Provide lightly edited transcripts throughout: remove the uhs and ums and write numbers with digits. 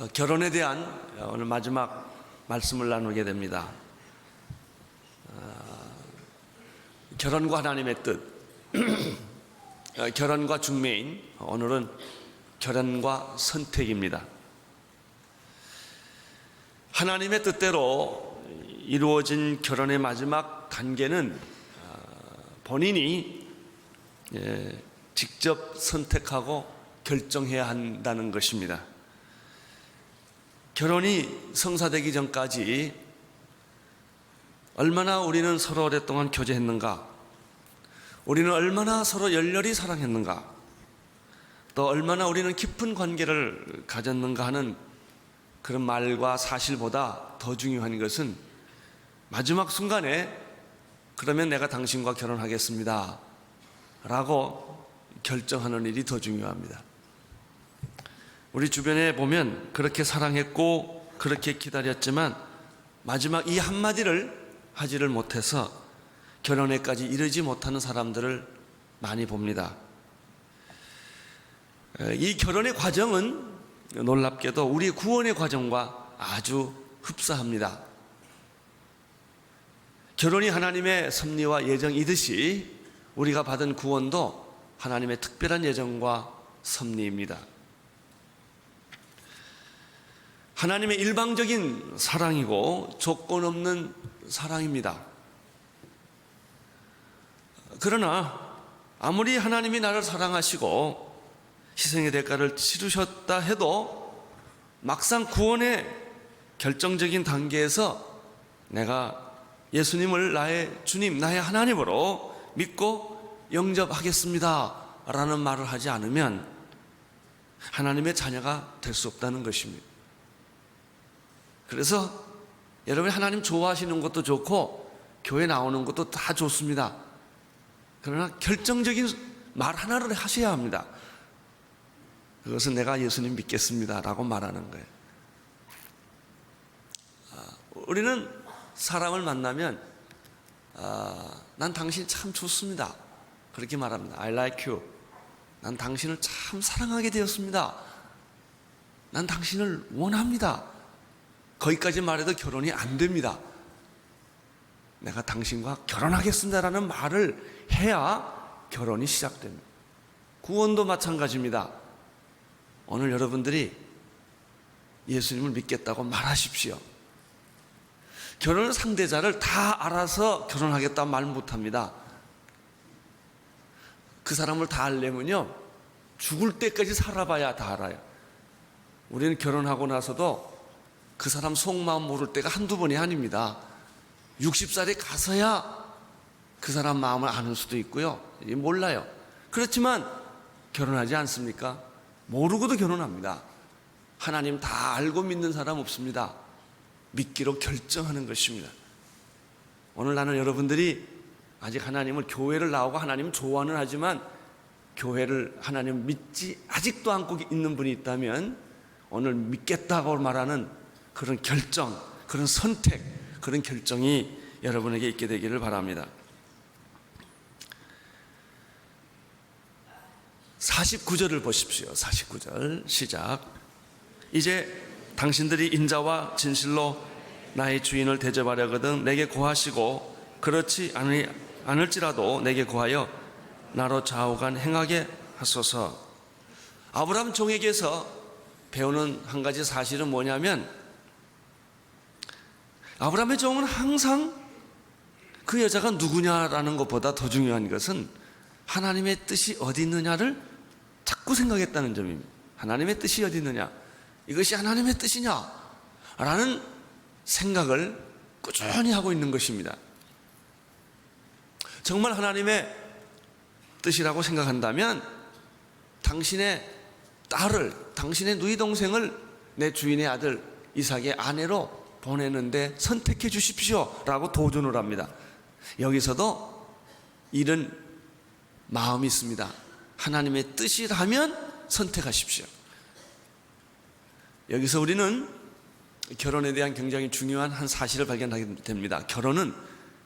결혼에 대한 오늘 마지막 말씀을 나누게 됩니다. 결혼과 하나님의 뜻, 결혼과 중매인, 오늘은 결혼과 선택입니다. 하나님의 뜻대로 이루어진 결혼의 마지막 단계는 본인이 직접 선택하고 결정해야 한다는 것입니다. 결혼이 성사되기 전까지 얼마나 우리는 서로 오랫동안 교제했는가, 우리는 얼마나 서로 열렬히 사랑했는가, 또 얼마나 우리는 깊은 관계를 가졌는가 하는 그런 말과 사실보다 더 중요한 것은 마지막 순간에 그러면 내가 당신과 결혼하겠습니다 라고 결정하는 일이 더 중요합니다. 우리 주변에 보면 그렇게 사랑했고 그렇게 기다렸지만 마지막 이 한마디를 하지를 못해서 결혼에까지 이르지 못하는 사람들을 많이 봅니다. 이 결혼의 과정은 놀랍게도 우리 구원의 과정과 아주 흡사합니다. 결혼이 하나님의 섭리와 예정이듯이 우리가 받은 구원도 하나님의 특별한 예정과 섭리입니다. 하나님의 일방적인 사랑이고 조건 없는 사랑입니다. 그러나 아무리 하나님이 나를 사랑하시고 희생의 대가를 치르셨다 해도 막상 구원의 결정적인 단계에서 내가 예수님을 나의 주님, 나의 하나님으로 믿고 영접하겠습니다 라는 말을 하지 않으면 하나님의 자녀가 될 수 없다는 것입니다. 그래서 여러분이 하나님 좋아하시는 것도 좋고 교회 나오는 것도 다 좋습니다. 그러나 결정적인 말 하나를 하셔야 합니다. 그것은 내가 예수님 믿겠습니다 라고 말하는 거예요. 우리는 사람을 만나면 난 당신 참 좋습니다 그렇게 말합니다. I like you. 난 당신을 참 사랑하게 되었습니다. 난 당신을 원합니다. 거기까지 말해도 결혼이 안 됩니다. 내가 당신과 결혼하겠습니다라는 말을 해야 결혼이 시작됩니다. 구원도 마찬가지입니다. 오늘 여러분들이 예수님을 믿겠다고 말하십시오. 결혼 상대자를 다 알아서 결혼하겠다 말 못합니다. 그 사람을 다 알려면요 죽을 때까지 살아봐야 다 알아요. 우리는 결혼하고 나서도 그 사람 속마음 모를 때가 한두 번이 아닙니다. 60살에 가서야 그 사람 마음을 아는 수도 있고요, 몰라요. 그렇지만 결혼하지 않습니까? 모르고도 결혼합니다. 하나님 다 알고 믿는 사람 없습니다. 믿기로 결정하는 것입니다. 오늘 나는 여러분들이 아직 하나님을, 교회를 나오고 하나님 좋아는 하지만 교회를 하나님 믿지 아직도 않고 있는 분이 있다면 오늘 믿겠다고 말하는 그런 결정, 그런 선택, 그런 결정이 여러분에게 있게 되기를 바랍니다. 49절을 보십시오. 49절 시작. 이제 당신들이 인자와 진실로 나의 주인을 대접하려거든 내게 고하시고 그렇지 않을지라도 내게 고하여 나로 좌우간 행하게 하소서. 아브라함 종에게서 배우는 한 가지 사실은 뭐냐면 아브라함의 종은 항상 그 여자가 누구냐라는 것보다 더 중요한 것은 하나님의 뜻이 어디 있느냐를 자꾸 생각했다는 점입니다. 하나님의 뜻이 어디 있느냐, 이것이 하나님의 뜻이냐 라는 생각을 꾸준히 하고 있는 것입니다. 정말 하나님의 뜻이라고 생각한다면 당신의 딸을, 당신의 누이 동생을 내 주인의 아들 이삭의 아내로 보내는데 선택해 주십시오 라고 도전을 합니다. 여기서도 이런 마음이 있습니다. 하나님의 뜻이라면 선택하십시오. 여기서 우리는 결혼에 대한 굉장히 중요한 한 사실을 발견하게 됩니다. 결혼은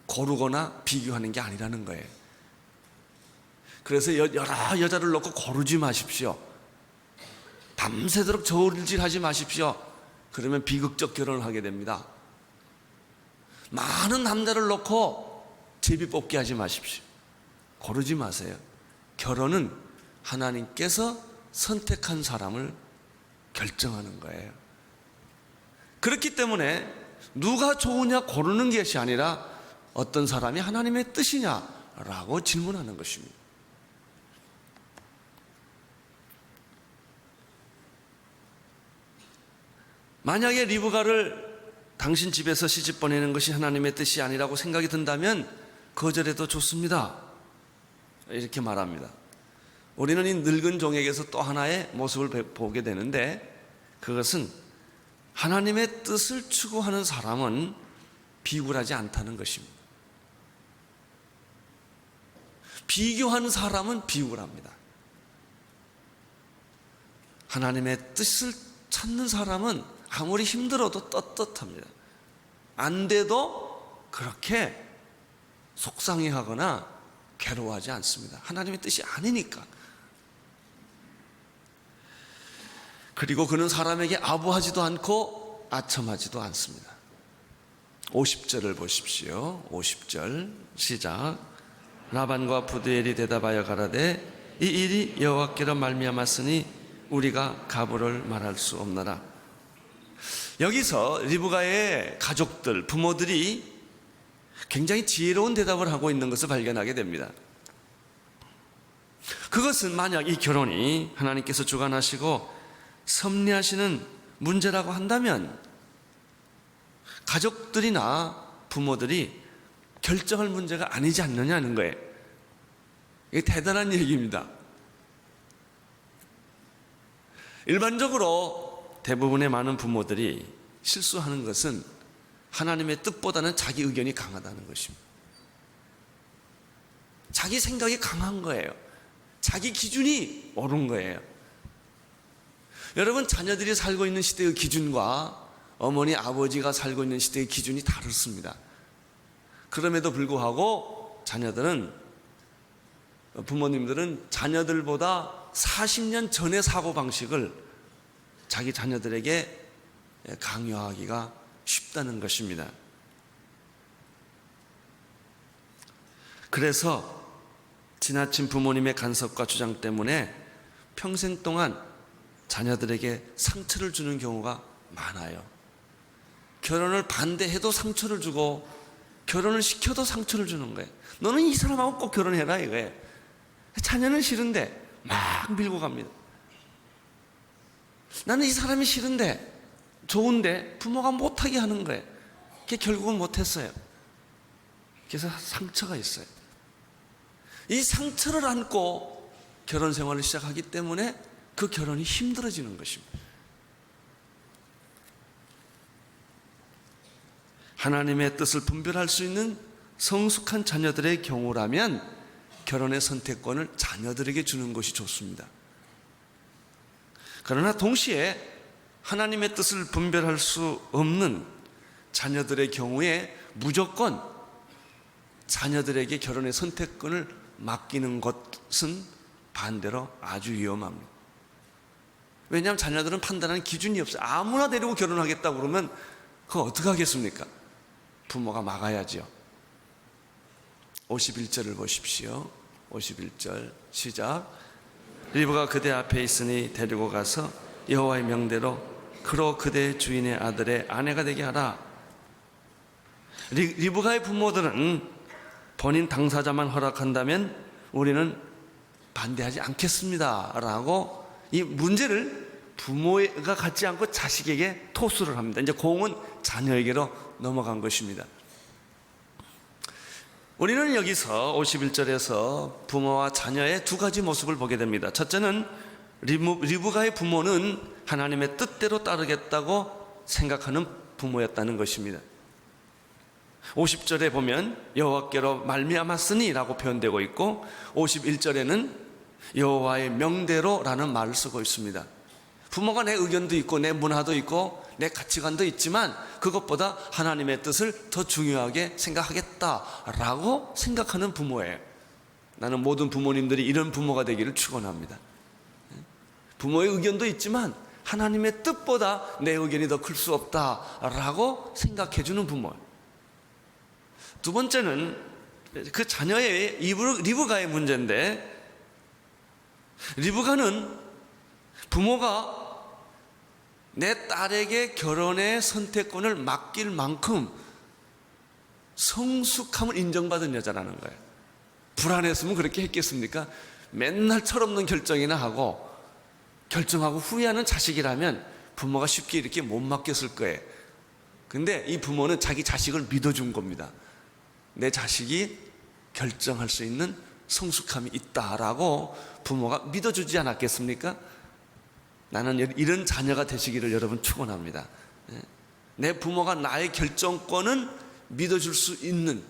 고르거나 비교하는 게 아니라는 거예요. 그래서 여러 여자를 놓고 고르지 마십시오. 밤새도록 저울질하지 마십시오. 그러면 비극적 결혼을 하게 됩니다. 많은 남자를 놓고 제비 뽑기 하지 마십시오. 고르지 마세요. 결혼은 하나님께서 선택한 사람을 결정하는 거예요. 그렇기 때문에 누가 좋으냐 고르는 것이 아니라 어떤 사람이 하나님의 뜻이냐라고 질문하는 것입니다. 만약에 리브가를 당신 집에서 시집 보내는 것이 하나님의 뜻이 아니라고 생각이 든다면 거절해도 좋습니다. 이렇게 말합니다. 우리는 이 늙은 종에게서 또 하나의 모습을 보게 되는데, 그것은 하나님의 뜻을 추구하는 사람은 비굴하지 않다는 것입니다. 비교하는 사람은 비굴합니다. 하나님의 뜻을 찾는 사람은 아무리 힘들어도 떳떳합니다. 안 돼도 그렇게 속상해하거나 괴로워하지 않습니다. 하나님의 뜻이 아니니까. 그리고 그는 사람에게 아부하지도 않고 아첨하지도 않습니다. 50절을 보십시오. 50절 시작. 라반과 부두엘이 대답하여 가라되 이 일이 여호와께로 말미암았으니 우리가 가부를 말할 수 없나라. 여기서 리브가의 가족들, 부모들이 굉장히 지혜로운 대답을 하고 있는 것을 발견하게 됩니다. 그것은 만약 이 결혼이 하나님께서 주관하시고 섭리하시는 문제라고 한다면 가족들이나 부모들이 결정할 문제가 아니지 않느냐는 거예요. 이게 대단한 얘기입니다. 일반적으로 대부분의 많은 부모들이 실수하는 것은 하나님의 뜻보다는 자기 의견이 강하다는 것입니다. 자기 생각이 강한 거예요. 자기 기준이 옳은 거예요. 여러분, 자녀들이 살고 있는 시대의 기준과 어머니, 아버지가 살고 있는 시대의 기준이 다릅니다. 그럼에도 불구하고 부모님들은 자녀들보다 40년 전의 사고방식을 자기 자녀들에게 강요하기가 쉽다는 것입니다. 그래서 지나친 부모님의 간섭과 주장 때문에 평생 동안 자녀들에게 상처를 주는 경우가 많아요. 결혼을 반대해도 상처를 주고 결혼을 시켜도 상처를 주는 거예요. 너는 이 사람하고 꼭 결혼해라 이거예요. 자녀는 싫은데 막 밀고 갑니다. 나는 이 사람이 싫은데 좋은데 부모가 못하게 하는 거예요. 그게 결국은 못했어요. 그래서 상처가 있어요. 이 상처를 안고 결혼 생활을 시작하기 때문에 그 결혼이 힘들어지는 것입니다. 하나님의 뜻을 분별할 수 있는 성숙한 자녀들의 경우라면 결혼의 선택권을 자녀들에게 주는 것이 좋습니다. 그러나 동시에 하나님의 뜻을 분별할 수 없는 자녀들의 경우에 무조건 자녀들에게 결혼의 선택권을 맡기는 것은 반대로 아주 위험합니다. 왜냐하면 자녀들은 판단하는 기준이 없어요. 아무나 데리고 결혼하겠다고 그러면 그거 어떻게 하겠습니까? 부모가 막아야죠. 51절을 보십시오. 51절 시작. 리브가 그대 앞에 있으니 데리고 가서 여호와의 명대로 그로 그대의 주인의 아들의 아내가 되게 하라. 리브가의 부모들은 본인 당사자만 허락한다면 우리는 반대하지 않겠습니다 라고 이 문제를 부모가 갖지 않고 자식에게 토스를 합니다. 이제 공은 자녀에게로 넘어간 것입니다. 우리는 여기서 51절에서 부모와 자녀의 두 가지 모습을 보게 됩니다. 첫째는 리브가의 부모는 하나님의 뜻대로 따르겠다고 생각하는 부모였다는 것입니다. 50절에 보면 여호와께로 말미암았으니 라고 표현되고 있고 51절에는 여호와의 명대로 라는 말을 쓰고 있습니다. 부모가 내 의견도 있고 내 문화도 있고 내 가치관도 있지만 그것보다 하나님의 뜻을 더 중요하게 생각하겠다라고 생각하는 부모예요. 나는 모든 부모님들이 이런 부모가 되기를 축원합니다. 부모의 의견도 있지만 하나님의 뜻보다 내 의견이 더 클 수 없다라고 생각해 주는 부모. 두 번째는 그 자녀의 리브가의 문제인데, 리브가는 부모가 내 딸에게 결혼의 선택권을 맡길 만큼 성숙함을 인정받은 여자라는 거예요. 불안했으면 그렇게 했겠습니까? 맨날 철없는 결정이나 하고 결정하고 후회하는 자식이라면 부모가 쉽게 이렇게 못 맡겼을 거예요. 근데 이 부모는 자기 자식을 믿어준 겁니다. 내 자식이 결정할 수 있는 성숙함이 있다라고 부모가 믿어주지 않았겠습니까? 나는 이런 자녀가 되시기를 여러분 축원합니다. 내 부모가 나의 결정권은 믿어줄 수 있는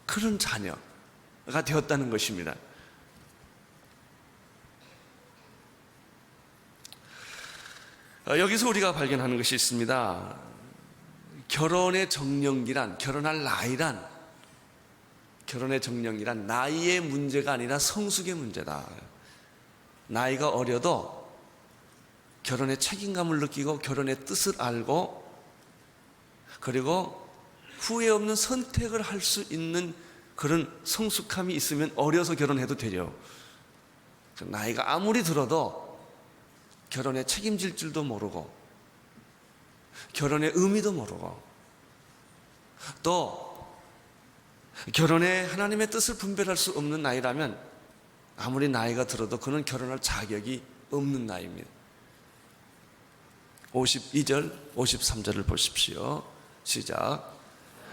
그런 자녀가 되었다는 것입니다. 여기서 우리가 발견하는 것이 있습니다. 결혼의 정령기란, 결혼할 나이란, 결혼의 정령이란 나이의 문제가 아니라 성숙의 문제다. 나이가 어려도 결혼의 책임감을 느끼고 결혼의 뜻을 알고 그리고 후회 없는 선택을 할 수 있는 그런 성숙함이 있으면 어려서 결혼해도 되죠. 나이가 아무리 들어도 결혼에 책임질 줄도 모르고 결혼의 의미도 모르고 또 결혼에 하나님의 뜻을 분별할 수 없는 나이라면 아무리 나이가 들어도 그는 결혼할 자격이 없는 나이입니다. 52절, 53절을 보십시오. 시작.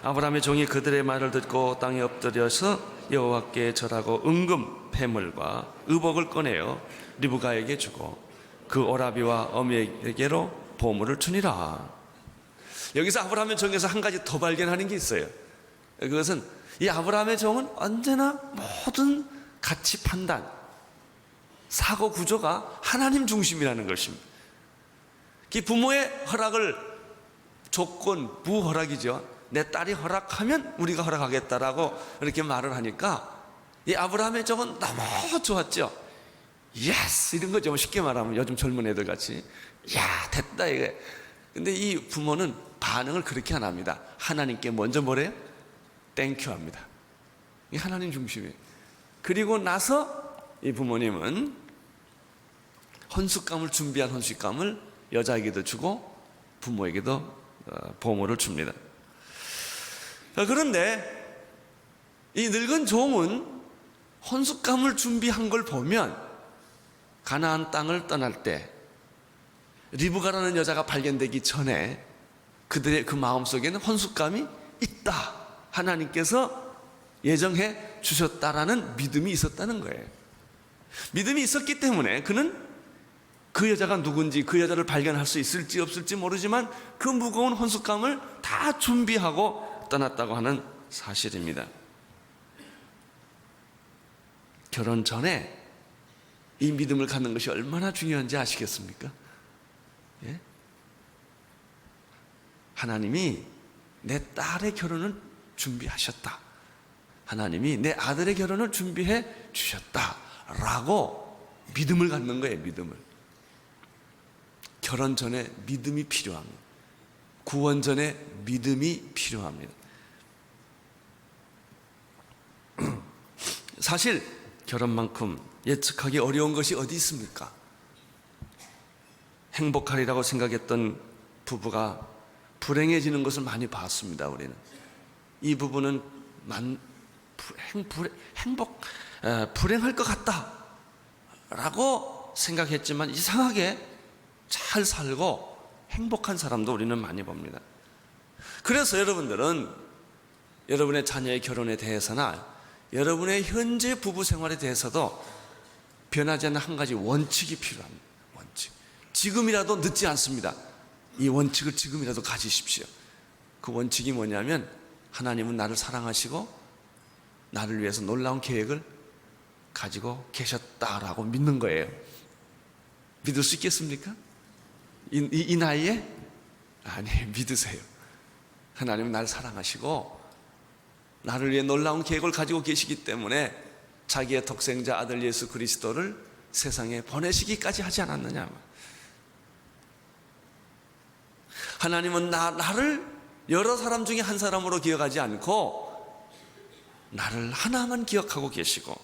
아브라함의 종이 그들의 말을 듣고 땅에 엎드려서 여호와께 절하고 은금 패물과 의복을 꺼내어 리브가에게 주고 그 오라비와 어미에게로 보물을 주니라. 여기서 아브라함의 종에서 한 가지 더 발견하는 게 있어요. 그것은 이 아브라함의 종은 언제나 모든 가치 판단, 사고 구조가 하나님 중심이라는 것입니다. 부모의 허락을 조건, 부허락이죠. 내 딸이 허락하면 우리가 허락하겠다라고 이렇게 말을 하니까 이 아브라함의 종은 너무 좋았죠. 예스! 이런 거죠. 쉽게 말하면 요즘 젊은 애들 같이. 야, 됐다, 이게. 근데 이 부모는 반응을 그렇게 안 합니다. 하나님께 먼저 뭐래요? 땡큐 합니다. 이 하나님 중심이에요. 그리고 나서 이 부모님은 헌숙감을 준비한 헌숙감을 여자에게도 주고 부모에게도 보물을 줍니다. 그런데 이 늙은 종은 헌숙감을 준비한 걸 보면 가나안 땅을 떠날 때 리브가라는 여자가 발견되기 전에 그들의 그 마음속에는 헌숙감이 있다, 하나님께서 예정해 주셨다라는 믿음이 있었다는 거예요. 믿음이 있었기 때문에 그는 그 여자가 누군지, 그 여자를 발견할 수 있을지 없을지 모르지만 그 무거운 헌숙감을 다 준비하고 떠났다고 하는 사실입니다. 결혼 전에 이 믿음을 갖는 것이 얼마나 중요한지 아시겠습니까? 예? 하나님이 내 딸의 결혼을 준비하셨다, 하나님이 내 아들의 결혼을 준비해 주셨다라고 믿음을 갖는 거예요. 믿음을. 결혼 전에 믿음이 필요합니다. 구원 전에 믿음이 필요합니다. 사실 결혼만큼 예측하기 어려운 것이 어디 있습니까? 행복하리라고 생각했던 부부가 불행해지는 것을 많이 봤습니다. 우리는 이 부부는 불행할 것 같다 라고 생각했지만 이상하게 잘 살고 행복한 사람도 우리는 많이 봅니다. 그래서 여러분들은 여러분의 자녀의 결혼에 대해서나 여러분의 현재 부부 생활에 대해서도 변하지 않는 한 가지 원칙이 필요합니다. 원칙. 지금이라도 늦지 않습니다. 이 원칙을 지금이라도 가지십시오. 그 원칙이 뭐냐면 하나님은 나를 사랑하시고 나를 위해서 놀라운 계획을 가지고 계셨다라고 믿는 거예요. 믿을 수 있겠습니까? 이 나이에? 아니, 믿으세요. 하나님은 나를 사랑하시고 나를 위해 놀라운 계획을 가지고 계시기 때문에 자기의 독생자 아들 예수 그리스도를 세상에 보내시기까지 하지 않았느냐. 하나님은 나를 여러 사람 중에 한 사람으로 기억하지 않고 나를 하나만 기억하고 계시고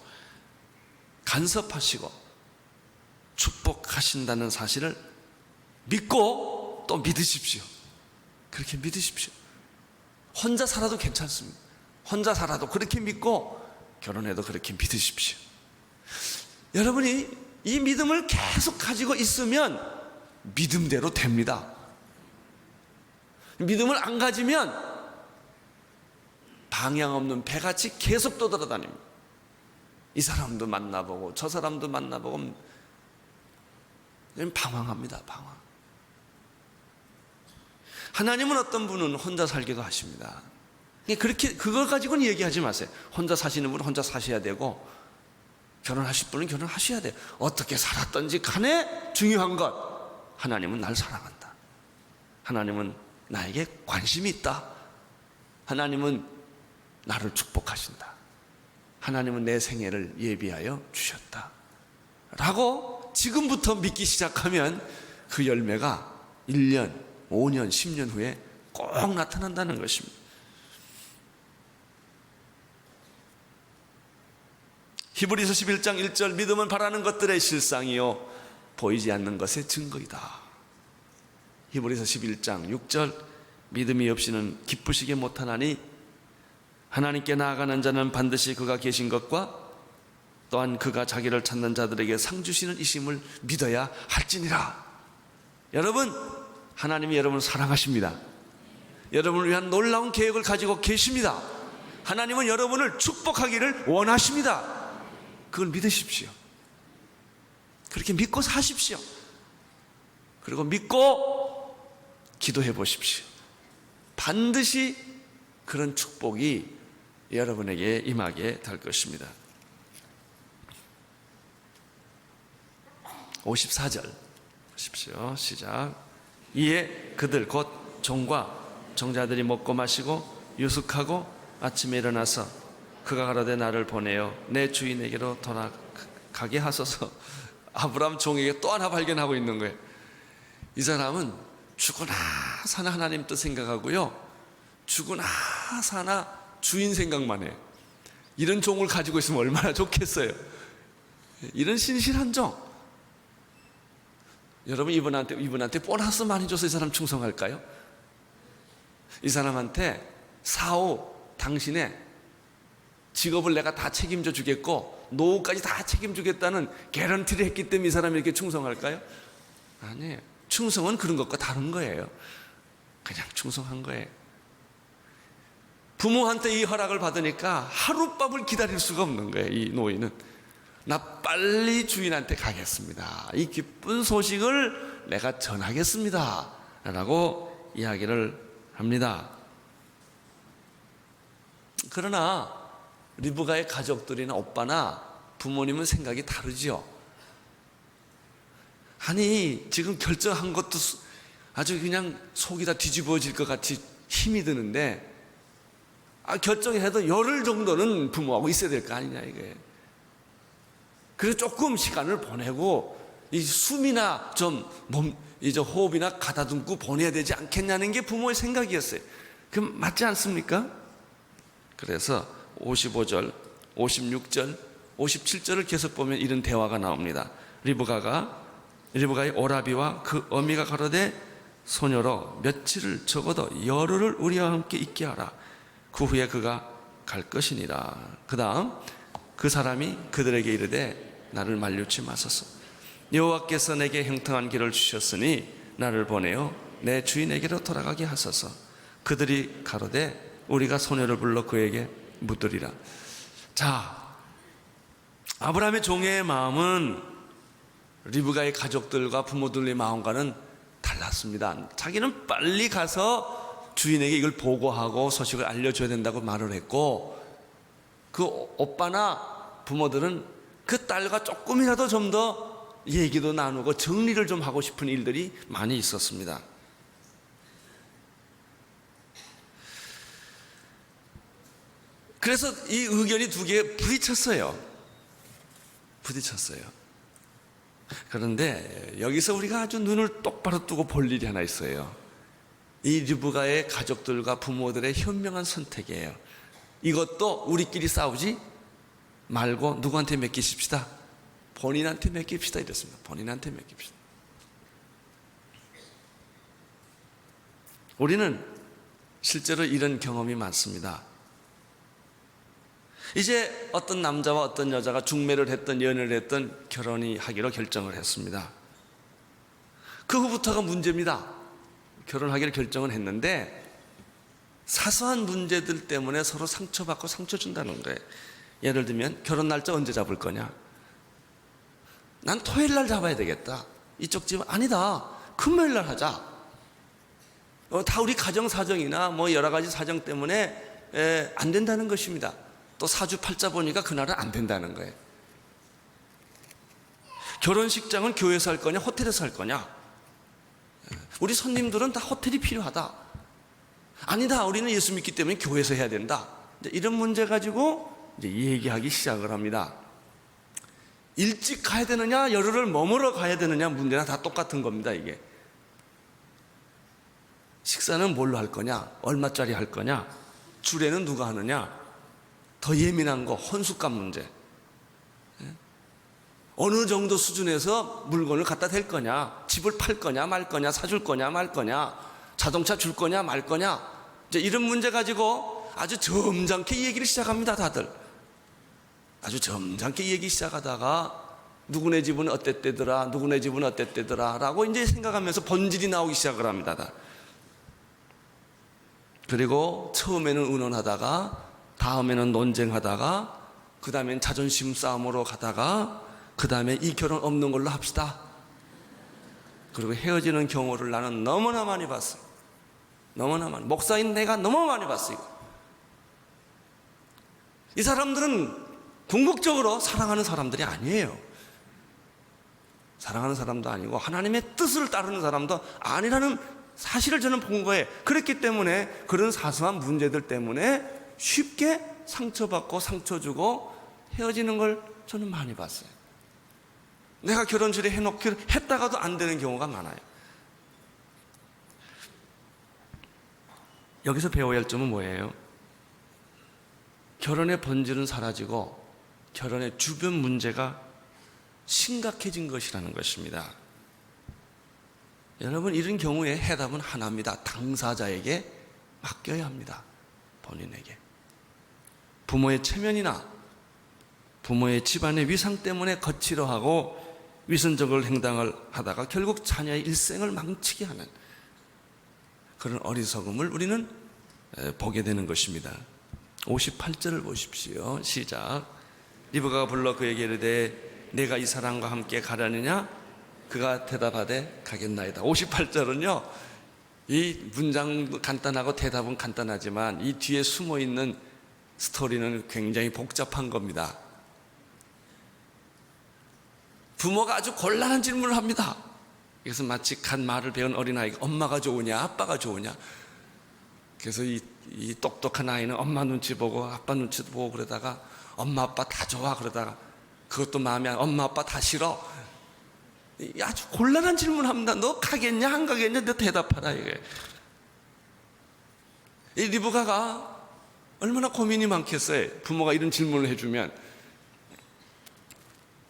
간섭하시고 축복하신다는 사실을 믿고 또 믿으십시오. 그렇게 믿으십시오. 혼자 살아도 괜찮습니다. 혼자 살아도 그렇게 믿고 결혼해도 그렇게 믿으십시오. 여러분이 이 믿음을 계속 가지고 있으면 믿음대로 됩니다. 믿음을 안 가지면 방향 없는 배같이 계속 떠돌아다닙니다. 이 사람도 만나보고 저 사람도 만나보고 방황합니다. 방황. 하나님은 어떤 분은 혼자 살기도 하십니다. 그렇게 그걸 가지고는 얘기하지 마세요. 혼자 사시는 분은 혼자 사셔야 되고 결혼하실 분은 결혼하셔야 돼요. 어떻게 살았던지 간에 중요한 것, 하나님은 날 사랑한다. 하나님은 나에게 관심이 있다. 하나님은 나를 축복하신다. 하나님은 내 생애를 예비하여 주셨다 라고 지금부터 믿기 시작하면 그 열매가 1년, 5년, 10년 후에 꼭 나타난다는 것입니다. 히브리서 11장 1절, 믿음은 바라는 것들의 실상이요 보이지 않는 것의 증거이다. 히브리서 11장 6절, 믿음이 없이는 기쁘시게 못하나니 하나님께 나아가는 자는 반드시 그가 계신 것과 또한 그가 자기를 찾는 자들에게 상 주시는 이심을 믿어야 할지니라. 여러분, 하나님이 여러분을 사랑하십니다. 여러분을 위한 놀라운 계획을 가지고 계십니다. 하나님은 여러분을 축복하기를 원하십니다. 그걸 믿으십시오. 그렇게 믿고 사십시오. 그리고 믿고 기도해 보십시오. 반드시 그런 축복이 여러분에게 임하게 될 것입니다. 54절 보십시오. 시작. 이에 그들 곧 종과 종자들이 먹고 마시고 유숙하고 아침에 일어나서 그가 가로되 나를 보내어 내 주인에게로 돌아가게 하소서. 아브라함 종에게 또 하나 발견하고 있는 거예요. 이 사람은 죽으나 사나 하나님 뜻 생각하고요, 죽으나 사나 주인 생각만 해요. 이런 종을 가지고 있으면 얼마나 좋겠어요. 이런 신실한 종. 여러분, 이분한테 보너스 많이 줘서 이 사람 충성할까요? 이 사람한테 사후 당신의 직업을 내가 다 책임져 주겠고 노후까지 다 책임주겠다는 개런티를 했기 때문에 이 사람이 이렇게 충성할까요? 아니에요. 충성은 그런 것과 다른 거예요. 그냥 충성한 거예요. 부모한테 이 허락을 받으니까 하룻밤을 기다릴 수가 없는 거예요. 이 노인은 나 빨리 주인한테 가겠습니다. 이 기쁜 소식을 내가 전하겠습니다 라고 이야기를 합니다. 그러나 리브가의 가족들이나 오빠나 부모님은 생각이 다르죠. 아니, 지금 결정한 것도 아주 그냥 속이 다 뒤집어질 것 같이 힘이 드는데, 결정해도 열흘 정도는 부모하고 있어야 될 거 아니냐 이게. 그래서 조금 시간을 보내고 이 숨이나 이제 호흡이나 가다듬고 보내야 되지 않겠냐는 게 부모의 생각이었어요. 그럼 맞지 않습니까? 그래서 55절, 56절, 57절을 계속 보면 이런 대화가 나옵니다. 리브가의 오라비와 그 어미가 가로되 소녀로 며칠을 적어도 열흘을 우리와 함께 있게 하라. 그 후에 그가 갈 것이니라. 그 다음 그 사람이 그들에게 이르되 나를 만류치 마소서. 여호와께서 내게 형통한 길을 주셨으니 나를 보내어 내 주인에게로 돌아가게 하소서. 그들이 가로되 우리가 소녀를 불러 그에게 묻으리라. 자, 아브라함의 종의 마음은 리브가의 가족들과 부모들의 마음과는 달랐습니다. 자기는 빨리 가서 주인에게 이걸 보고하고 소식을 알려줘야 된다고 말을 했고, 그 오빠나 부모들은 그 딸과 조금이라도 좀 더 얘기도 나누고 정리를 좀 하고 싶은 일들이 많이 있었습니다. 그래서 이 의견이 두 개 부딪혔어요. 그런데 여기서 우리가 아주 눈을 똑바로 뜨고 볼 일이 하나 있어요. 이 리브가의 가족들과 부모들의 현명한 선택이에요. 이것도 우리끼리 싸우지 말고 누구한테 맡기십시다. 본인한테 맡깁시다 이랬습니다. 본인한테 맡깁시다. 우리는 실제로 이런 경험이 많습니다. 이제 어떤 남자와 어떤 여자가 중매를 했던 연애를 했던 결혼이 하기로 결정을 했습니다. 그 후부터가 문제입니다. 결혼하기로 결정을 했는데 사소한 문제들 때문에 서로 상처받고 상처 준다는 거예요. 예를 들면 결혼 날짜 언제 잡을 거냐? 난 토요일 날 잡아야 되겠다. 이쪽 집은 아니다. 금요일 날 하자. 다 우리 가정 사정이나 뭐 여러 가지 사정 때문에 안 된다는 것입니다. 또 사주팔자 보니까 그날은 안 된다는 거예요. 결혼식장은 교회에서 할 거냐 호텔에서 할 거냐? 우리 손님들은 다 호텔이 필요하다. 아니다. 우리는 예수 믿기 때문에 교회에서 해야 된다. 이런 문제 가지고 이제 얘기하기 시작을 합니다. 일찍 가야 되느냐 열흘을 머물러 가야 되느냐 문제나 다 똑같은 겁니다. 이게 식사는 뭘로 할 거냐, 얼마짜리 할 거냐, 주례는 누가 하느냐, 더 예민한 거 혼수값 문제, 어느 정도 수준에서 물건을 갖다 댈 거냐, 집을 팔 거냐 말 거냐, 사줄 거냐 말 거냐, 자동차 줄 거냐 말 거냐, 이제 이런 문제 가지고 아주 점잖게 얘기를 시작합니다. 다들 아주 점잖게 얘기 시작하다가 누구네 집은 어땠대더라, 누구네 집은 어땠대더라 라고 이제 생각하면서 본질이 나오기 시작을 합니다. 다. 그리고 처음에는 의논하다가 다음에는 논쟁하다가 그 다음엔 자존심 싸움으로 가다가 그 다음에 이 결혼 없는 걸로 합시다. 그리고 헤어지는 경우를 나는 너무나 많이 봤어요. 너무나 많이. 목사인 내가 너무 많이 봤어요. 이 사람들은 궁극적으로 사랑하는 사람들이 아니에요. 사랑하는 사람도 아니고 하나님의 뜻을 따르는 사람도 아니라는 사실을 저는 본 거예요. 그렇기 때문에 그런 사소한 문제들 때문에 쉽게 상처받고 상처 주고 헤어지는 걸 저는 많이 봤어요. 내가 결혼식에 해놓기로 했다가도 안 되는 경우가 많아요. 여기서 배워야 할 점은 뭐예요? 결혼의 본질은 사라지고 결혼의 주변 문제가 심각해진 것이라는 것입니다. 여러분, 이런 경우에 해답은 하나입니다. 당사자에게 맡겨야 합니다. 본인에게. 부모의 체면이나 부모의 집안의 위상 때문에 거칠어하고 위선적을 행동을 하다가 결국 자녀의 일생을 망치게 하는 그런 어리석음을 우리는 보게 되는 것입니다. 58절을 보십시오. 시작. 리브가가 불러 그에게 이르되 내가 이 사람과 함께 가려느냐? 그가 대답하되 가겠나이다. 58절은요, 이 문장도 간단하고 대답은 간단하지만 이 뒤에 숨어있는 스토리는 굉장히 복잡한 겁니다. 부모가 아주 곤란한 질문을 합니다. 그래서 마치 간 말을 배운 어린아이가 엄마가 좋으냐 아빠가 좋으냐. 그래서 이 똑똑한 아이는 엄마 눈치 보고 아빠 눈치도 보고 그러다가 엄마 아빠 다 좋아 그러다가 그것도 마음에 안 엄마 아빠 다 싫어. 아주 곤란한 질문을 합니다. 너 가겠냐 안 가겠냐 너 대답하라. 이게 이 리브가가 얼마나 고민이 많겠어요. 부모가 이런 질문을 해주면.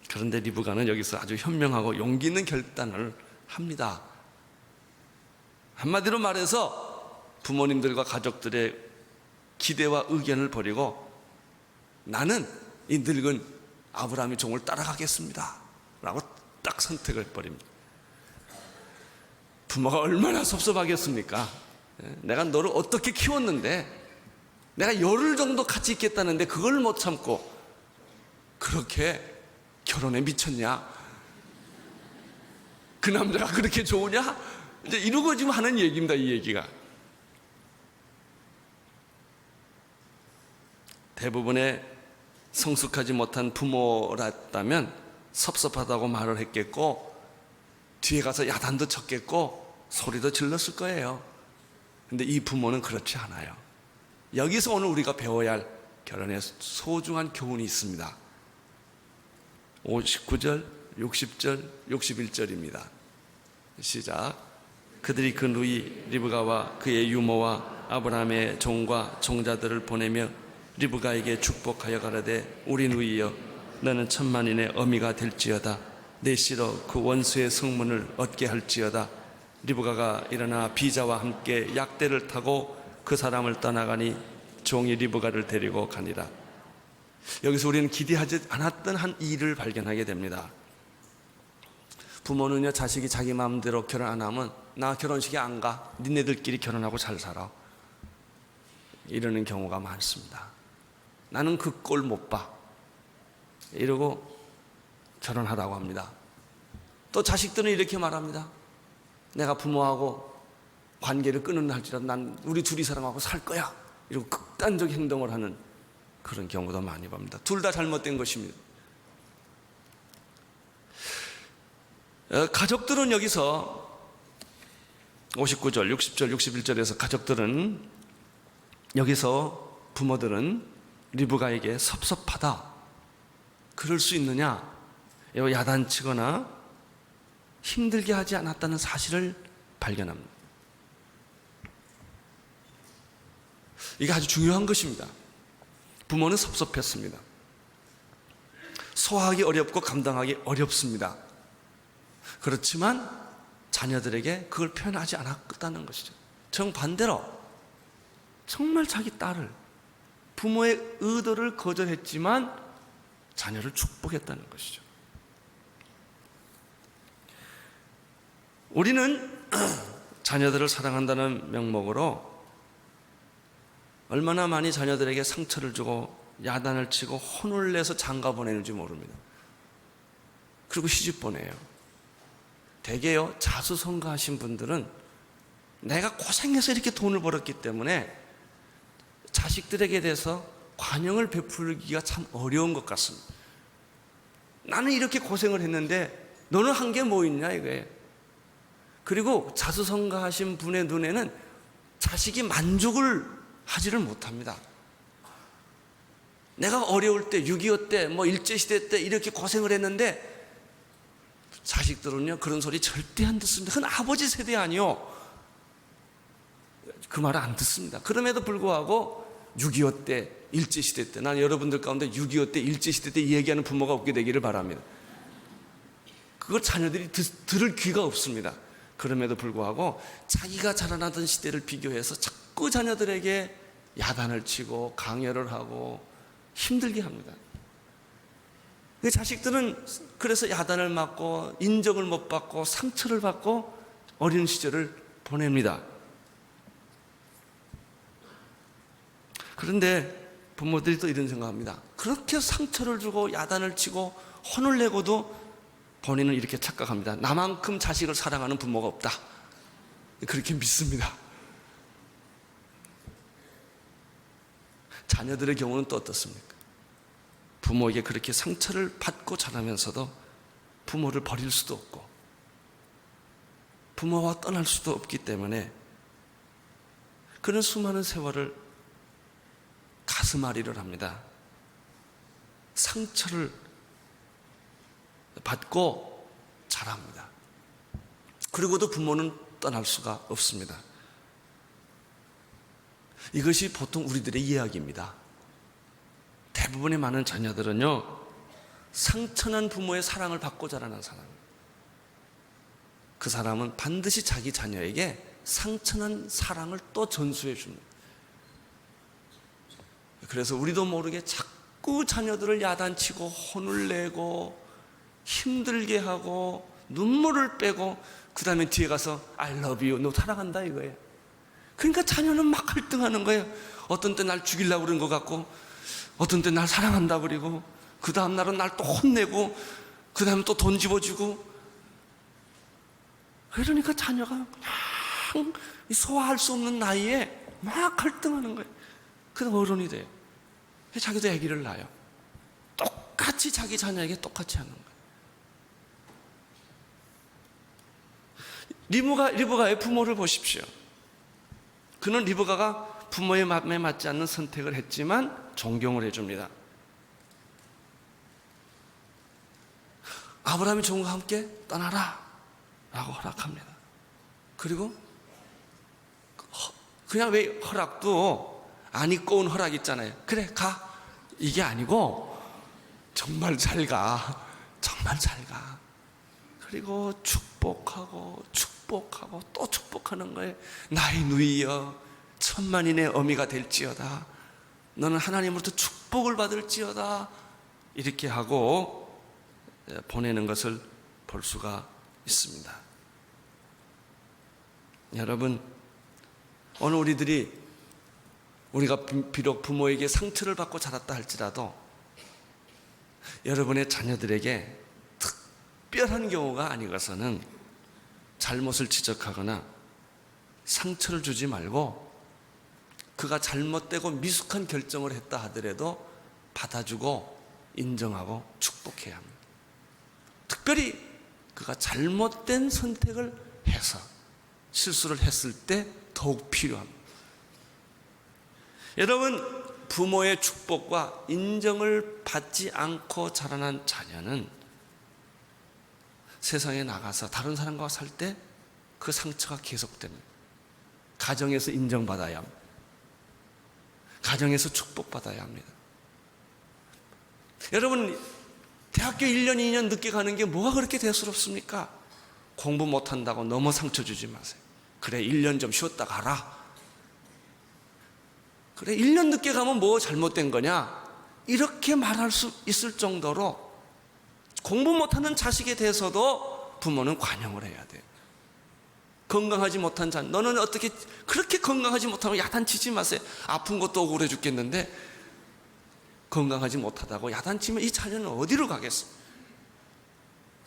그런데 리브가는 여기서 아주 현명하고 용기 있는 결단을 합니다. 한마디로 말해서 부모님들과 가족들의 기대와 의견을 버리고 나는 이 늙은 아브라함의 종을 따라가겠습니다 라고 딱 선택을 해버립니다. 부모가 얼마나 섭섭하겠습니까? 내가 너를 어떻게 키웠는데 내가 열흘 정도 같이 있겠다는데 그걸 못 참고 그렇게 결혼에 미쳤냐? 그 남자가 그렇게 좋으냐? 이제 이러고 지금 하는 얘기입니다. 이 얘기가 대부분의 성숙하지 못한 부모라면 섭섭하다고 말을 했겠고 뒤에 가서 야단도 쳤겠고 소리도 질렀을 거예요. 근데 이 부모는 그렇지 않아요. 여기서 오늘 우리가 배워야 할 결혼의 소중한 교훈이 있습니다. 59절 60절, 61절입니다. 시작. 그들이 그 누이 리브가와 그의 유모와 아브라함의 종과 종자들을 보내며 리브가에게 축복하여 가라되 우리 누이여 너는 천만인의 어미가 될지어다. 내 씨로 그 원수의 성문을 얻게 할지어다. 리브가가 일어나 비자와 함께 약대를 타고 그 사람을 떠나가니 종이 리브가를 데리고 가니라. 여기서 우리는 기대하지 않았던 한 일을 발견하게 됩니다. 부모는요, 자식이 자기 마음대로 결혼 안 하면 나 결혼식에 안 가, 니네들끼리 결혼하고 잘 살아, 이러는 경우가 많습니다. 나는 그 꼴 못 봐, 이러고 결혼하라고 합니다. 또 자식들은 이렇게 말합니다. 내가 부모하고 관계를 끊는 할지라도 난 우리 둘이 사랑하고 살 거야, 이러고 극단적 행동을 하는 그런 경우도 많이 봅니다. 둘 다 잘못된 것입니다. 가족들은 여기서 59절, 60절, 61절에서 가족들은 여기서 부모들은 리브가에게 섭섭하다, 그럴 수 있느냐, 야단치거나 힘들게 하지 않았다는 사실을 발견합니다. 이게 아주 중요한 것입니다. 부모는 섭섭했습니다. 소화하기 어렵고 감당하기 어렵습니다. 그렇지만 자녀들에게 그걸 표현하지 않았다는 것이죠. 정반대로 정말 자기 딸을, 부모의 의도를 거절했지만 자녀를 축복했다는 것이죠. 우리는 자녀들을 사랑한다는 명목으로 얼마나 많이 자녀들에게 상처를 주고 야단을 치고 혼을 내서 장가 보내는지 모릅니다. 그리고 시집 보내요. 대개요, 자수성가하신 분들은 내가 고생해서 이렇게 돈을 벌었기 때문에 자식들에게 대해서 관용을 베풀기가 참 어려운 것 같습니다. 나는 이렇게 고생을 했는데 너는 한 게 뭐 있냐 이거예요. 그리고 자수성가하신 분의 눈에는 자식이 만족을 하지를 못합니다. 내가 어려울 때, 6.25 때, 일제시대 때 이렇게 고생을 했는데 자식들은요, 그런 소리 절대 안 듣습니다. 그건 아버지 세대 아니요, 그 말을 안 듣습니다. 그럼에도 불구하고 6.25 때, 일제시대 때, 난 여러분들 가운데 6.25 때, 일제시대 때 얘기하는 부모가 없게 되기를 바랍니다. 그걸 자녀들이 들을 귀가 없습니다. 그럼에도 불구하고 자기가 자라나던 시대를 비교해서 자꾸 자녀들에게 야단을 치고 강요를 하고 힘들게 합니다. 자식들은 그래서 야단을 맞고 인정을 못 받고 상처를 받고 어린 시절을 보냅니다. 그런데 부모들이 또 이런 생각합니다. 그렇게 상처를 주고 야단을 치고 혼을 내고도 본인은 이렇게 착각합니다. 나만큼 자식을 사랑하는 부모가 없다, 그렇게 믿습니다. 자녀들의 경우는 또 어떻습니까? 부모에게 그렇게 상처를 받고 자라면서도 부모를 버릴 수도 없고 부모와 떠날 수도 없기 때문에 그런 수많은 세월을 가슴앓이를 합니다. 상처를 받고 자랍니다. 그리고도 부모는 떠날 수가 없습니다. 이것이 보통 우리들의 이야기입니다. 대부분의 많은 자녀들은요, 상처난 부모의 사랑을 받고 자라는 사람입니다. 그 사람은 반드시 자기 자녀에게 상처난 사랑을 또 전수해 줍니다. 그래서 우리도 모르게 자꾸 자녀들을 야단치고 혼을 내고 힘들게 하고 눈물을 빼고 그 다음에 뒤에 가서 I love you, 너 사랑한다 이거예요. 그러니까 자녀는 막 갈등하는 거예요. 어떤 때 날 죽이려고 그런 것 같고, 어떤 때 날 사랑한다 그리고, 그 다음 날은 날 또 혼내고, 그 다음에 또 돈 집어주고. 그러니까 자녀가 그냥 소화할 수 없는 나이에 막 갈등하는 거예요. 그래서 어른이 돼요. 자기도 아기를 낳아요. 똑같이 자기 자녀에게 똑같이 하는 거예요. 리브가의 부모를 보십시오. 그는 리브가가 부모의 마음에 맞지 않는 선택을 했지만 존경을 해줍니다. 아브라함의 종과 함께 떠나라 라고 허락합니다. 그리고 그냥 왜 허락도 안 입고 온 허락 있잖아요. 그래 가, 이게 아니고 정말 잘 가, 정말 잘 가. 그리고 축복하고 또 축복하는 거예요. 나의 누이여 천만인의 어미가 될지어다. 너는 하나님으로부터 축복을 받을지어다. 이렇게 하고 보내는 것을 볼 수가 있습니다. 여러분, 오늘 우리가 비록 부모에게 상처를 받고 자랐다 할지라도 여러분의 자녀들에게 특별한 경우가 아니고서는 잘못을 지적하거나 상처를 주지 말고, 그가 잘못되고 미숙한 결정을 했다 하더라도 받아주고 인정하고 축복해야 합니다. 특별히 그가 잘못된 선택을 해서 실수를 했을 때 더욱 필요합니다. 여러분, 부모의 축복과 인정을 받지 않고 자라난 자녀는 세상에 나가서 다른 사람과 살 때 그 상처가 계속됩니다. 가정에서 인정받아야 합니다. 가정에서 축복받아야 합니다. 여러분, 대학교 1년, 2년 늦게 가는 게 뭐가 그렇게 대수롭습니까? 공부 못한다고 너무 상처 주지 마세요. 그래, 1년 좀 쉬었다 가라. 그래, 1년 늦게 가면 뭐 잘못된 거냐? 이렇게 말할 수 있을 정도로 공부 못하는 자식에 대해서도 부모는 관용을 해야 돼요. 건강하지 못한 자녀, 너는 어떻게 그렇게 건강하지 못하고 야단치지 마세요. 아픈 것도 억울해 죽겠는데 건강하지 못하다고 야단치면 이 자녀는 어디로 가겠어?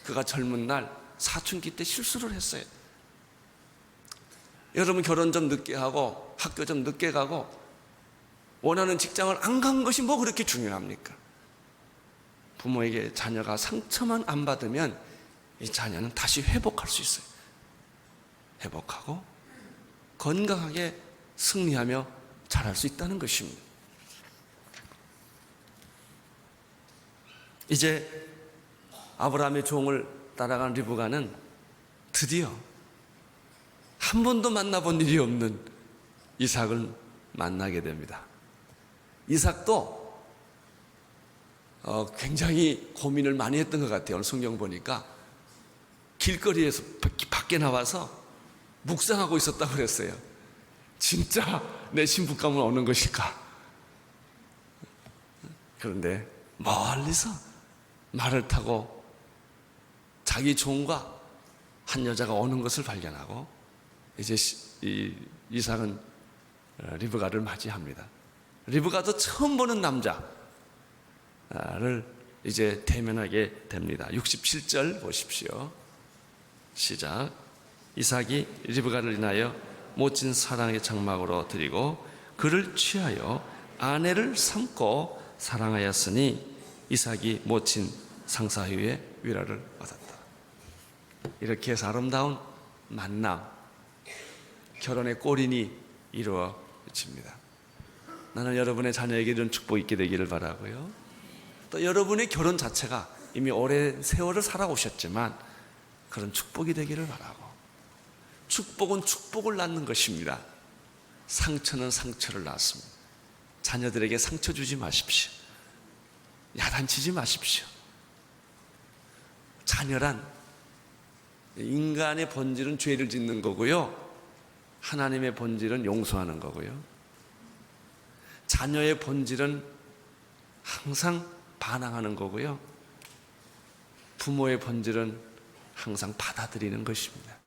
그가 젊은 날 사춘기 때 실수를 했어요. 여러분, 결혼 좀 늦게 하고 학교 좀 늦게 가고 원하는 직장을 안 간 것이 뭐 그렇게 중요합니까? 부모에게 자녀가 상처만 안 받으면 이 자녀는 다시 회복할 수 있어요. 회복하고 건강하게 승리하며 자랄 수 있다는 것입니다. 이제 아브라함의 종을 따라간 리브가는 드디어 한 번도 만나본 일이 없는 이삭을 만나게 됩니다. 이삭도 굉장히 고민을 많이 했던 것 같아요. 오늘 성경 보니까 길거리에서 밖에 나와서 묵상하고 있었다고 그랬어요. 진짜 내 신부감은 어느 것일까? 그런데 멀리서 말을 타고 자기 종과 한 여자가 오는 것을 발견하고 이제 이삭은 리브가를 맞이합니다. 리브가도 처음 보는 남자를 이제 대면하게 됩니다. 67절 보십시오. 시작. 이삭이 리브가를 인하여 모친 사랑의 장막으로 드리고 그를 취하여 아내를 삼고 사랑하였으니 이삭이 모친 상사후에 위로를 얻었다. 이렇게 해서 아름다운 만남, 결혼의 골인이 이루어집니다. 나는 여러분의 자녀에게 이런 축복이 있게 되기를 바라고요. 또 여러분의 결혼 자체가 이미 오랜 세월을 살아오셨지만 그런 축복이 되기를 바라고, 축복은 축복을 낳는 것입니다. 상처는 상처를 낳습니다. 자녀들에게 상처 주지 마십시오. 야단치지 마십시오. 자녀란 인간의 본질은 죄를 짓는 거고요, 하나님의 본질은 용서하는 거고요, 자녀의 본질은 항상 반항하는 거고요, 부모의 본질은 항상 받아들이는 것입니다.